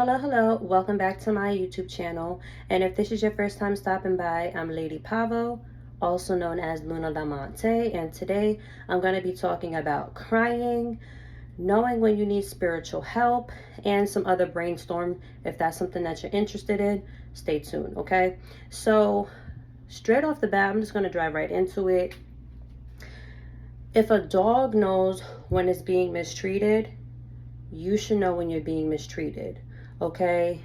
Hello, welcome back to my YouTube channel. And if this is your first time stopping by, I'm Lady Pavo, also known as Luna Damante. And today I'm going to be talking about crying, knowing when you need spiritual help, and some other brainstorm. If that's something that you're interested in, stay tuned, okay? So, straight off the bat, I'm just going to drive right into it. If a dog knows when it's being mistreated, you should know when you're being mistreated, okay?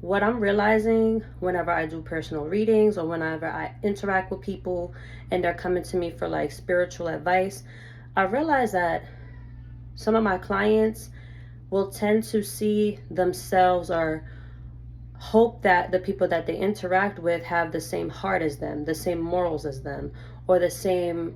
What I'm realizing whenever I do personal readings or whenever I interact with people and they're coming to me for like spiritual advice, I realize that some of my clients will tend to see themselves or hope that the people that they interact with have the same heart as them, the same morals as them, or the same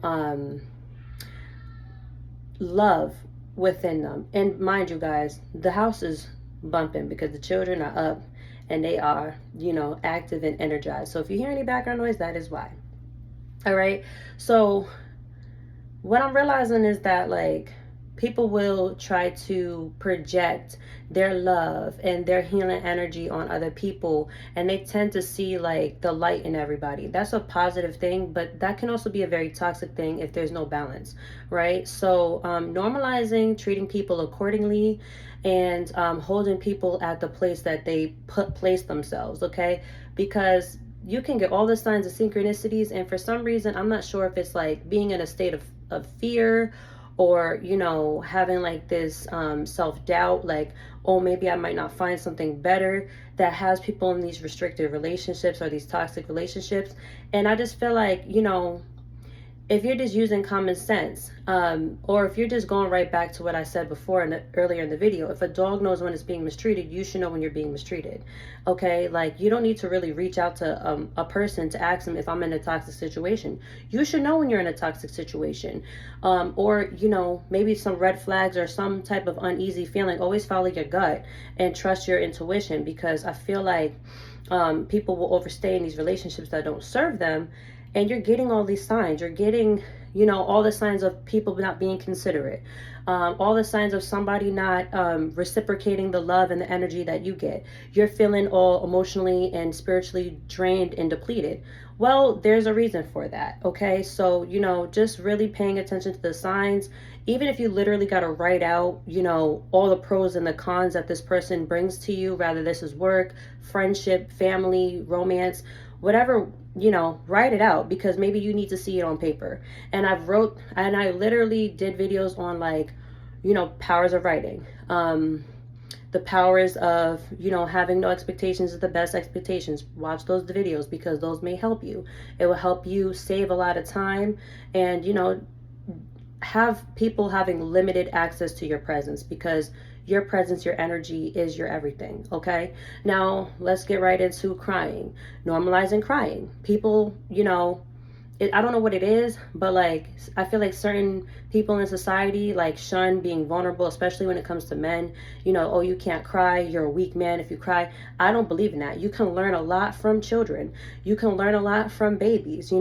love within them. And mind you guys, the house is bumping because the children are up and they are, active and energized. So if you hear any background noise, that is why. All right. So what I'm realizing is that like people will try to project their love and their healing energy on other people, and they tend to see like the light in everybody. That's a positive thing, but that can also be a very toxic thing if there's no balance, right? So normalizing treating people accordingly and holding people at the place that they place themselves, okay? Because you can get all the signs of synchronicities, and for some reason I'm not sure if it's like being in a state of fear, or having like this self-doubt, like, oh, maybe I might not find something better, that has people in these restrictive relationships or these toxic relationships. And I just feel like, if you're just using common sense, or if you're just going right back to what I said before earlier in the video, if a dog knows when it's being mistreated, you should know when you're being mistreated. Okay, like you don't need to really reach out to a person to ask them if I'm in a toxic situation. You should know when you're in a toxic situation, or maybe some red flags or some type of uneasy feeling. Always follow your gut and trust your intuition, because I feel like people will overstay in these relationships that don't serve them. And you're getting all these signs. You're getting, all the signs of people not being considerate, all the signs of somebody not reciprocating the love and the energy that you get. You're feeling all emotionally and spiritually drained and depleted. Well, there's a reason for that, okay? So, just really paying attention to the signs. Even if you literally got to write out, all the pros and the cons that this person brings to you, rather this is work, friendship, family, romance, whatever, write it out, because maybe you need to see it on paper. And I literally did videos on like, powers of writing, the powers of, having no expectations is the best expectations. Watch those videos, because those may help you. It will help you save a lot of time, and have people having limited access to your presence, because your presence, your energy is your everything, okay? Now, let's get right into crying. Normalizing crying. People, I don't know what it is, but like, I feel like certain people in society like shun being vulnerable, especially when it comes to men. Oh, you can't cry, you're a weak man if you cry. I don't believe in that. You can learn a lot from children. You can learn a lot from babies,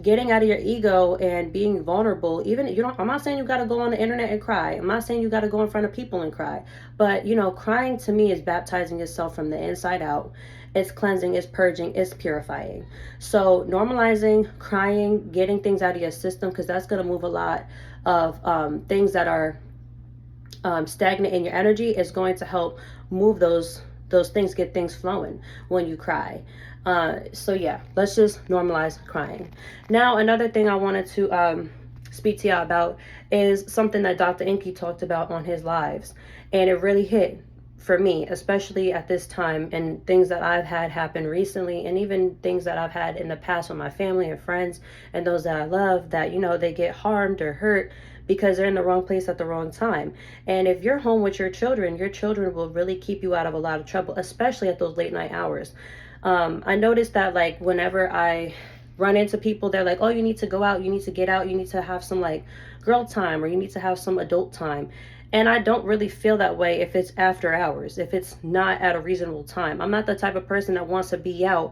getting out of your ego and being vulnerable. Even I'm not saying you got to go on the internet and cry. I'm not saying you got to go in front of people and cry, but crying to me is baptizing yourself from the inside out. It's cleansing, it's purging, it's purifying. So normalizing crying, getting things out of your system, because that's going to move a lot of things that are stagnant in your energy. Is going to help move those things, get things flowing when you cry. So yeah, let's just normalize crying. Now, another thing I wanted to speak to y'all about is something that Dr. Inky talked about on his lives, and it really hit for me, especially at this time, and things that I've had happen recently, and even things that I've had in the past with my family and friends and those that I love, that they get harmed or hurt because they're in the wrong place at the wrong time. And if you're home with your children will really keep you out of a lot of trouble, especially at those late night hours. I noticed that like whenever I run into people, they're like, oh, you need to go out, you need to get out, you need to have some like girl time, or you need to have some adult time. And I don't really feel that way if it's after hours, if it's not at a reasonable time. I'm not the type of person that wants to be out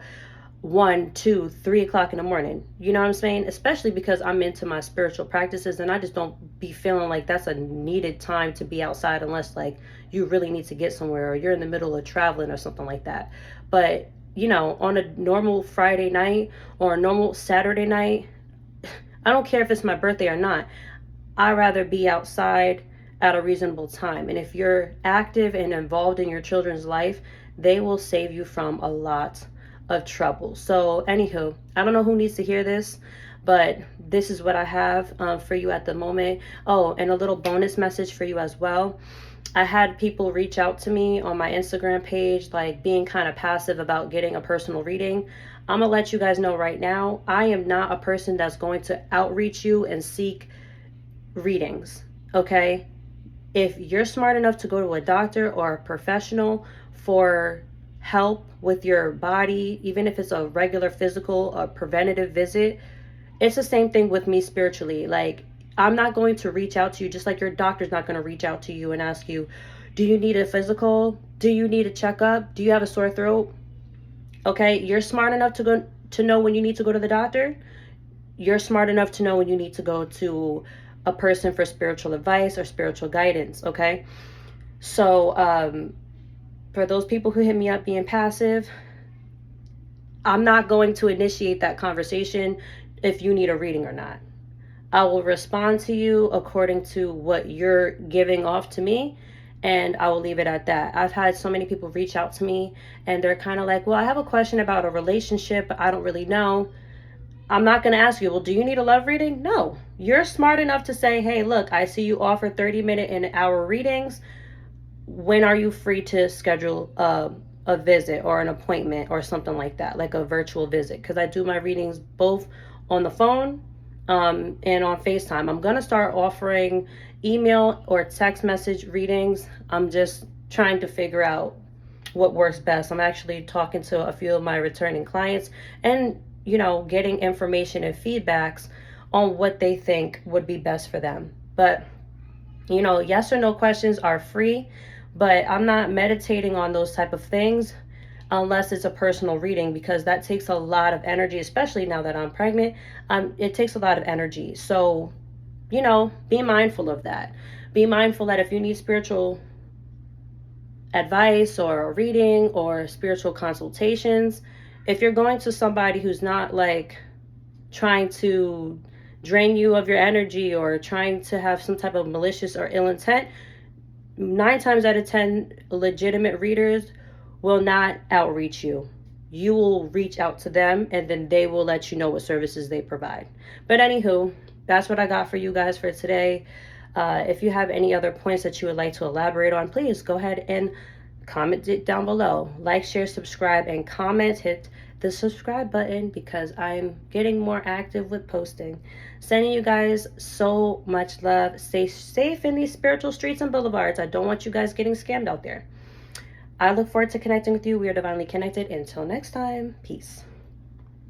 1, 2, 3 o'clock in the morning. You know what I'm saying? Especially because I'm into my spiritual practices, and I just don't be feeling like that's a needed time to be outside unless like you really need to get somewhere or you're in the middle of traveling or something like that. But on a normal Friday night or a normal Saturday night, I don't care if it's my birthday or not. I'd rather be outside at a reasonable time. And if you're active and involved in your children's life, they will save you from a lot of trouble. So, anywho, I don't know who needs to hear this, but this is what I have for you at the moment. Oh, and a little bonus message for you as well. I had people reach out to me on my Instagram page, like being kind of passive about getting a personal reading. I'm gonna let you guys know right now, I am not a person that's going to outreach you and seek readings, okay? If you're smart enough to go to a doctor or a professional for help with your body, even if it's a regular physical or preventative visit, it's the same thing with me spiritually. Like, I'm not going to reach out to you just like your doctor's not going to reach out to you and ask you, do you need a physical? Do you need a checkup? Do you have a sore throat? Okay, you're smart enough to know when you need to go to the doctor. You're smart enough to know when you need to go to a person for spiritual advice or spiritual guidance, okay? So, for those people who hit me up being passive, I'm not going to initiate that conversation if you need a reading or not. I will respond to you according to what you're giving off to me, and I will leave it at that. I've had so many people reach out to me, and they're kind of like, well, I have a question about a relationship, but I don't really know. I'm not going to ask you, well, do you need a love reading? No. You're smart enough to say, hey, look, I see you offer 30-minute and hour readings. When are you free to schedule a visit or an appointment or something like that, like a virtual visit? Because I do my readings both on the phone and on FaceTime. I'm going to start offering email or text message readings. I'm just trying to figure out what works best. I'm actually talking to a few of my returning clients and getting information and feedbacks on what they think would be best for them. But, yes or no questions are free, but I'm not meditating on those type of things unless it's a personal reading, because that takes a lot of energy, especially now that I'm pregnant. It takes a lot of energy. So, be mindful of that. Be mindful that if you need spiritual advice or a reading or spiritual consultations, if you're going to somebody who's not like trying to drain you of your energy or trying to have some type of malicious or ill intent, 9 times out of 10 legitimate readers will not outreach you. You will reach out to them, and then they will let you know what services they provide. But anywho, that's what I got for you guys for today. If you have any other points that you would like to elaborate on, please go ahead and comment it down below. Like, share, subscribe, and comment. Hit the subscribe button because I'm getting more active with posting. Sending you guys so much love. Stay safe in these spiritual streets and boulevards. I don't want you guys getting scammed out there. I look forward to connecting with you. We are divinely connected. Until next time, peace.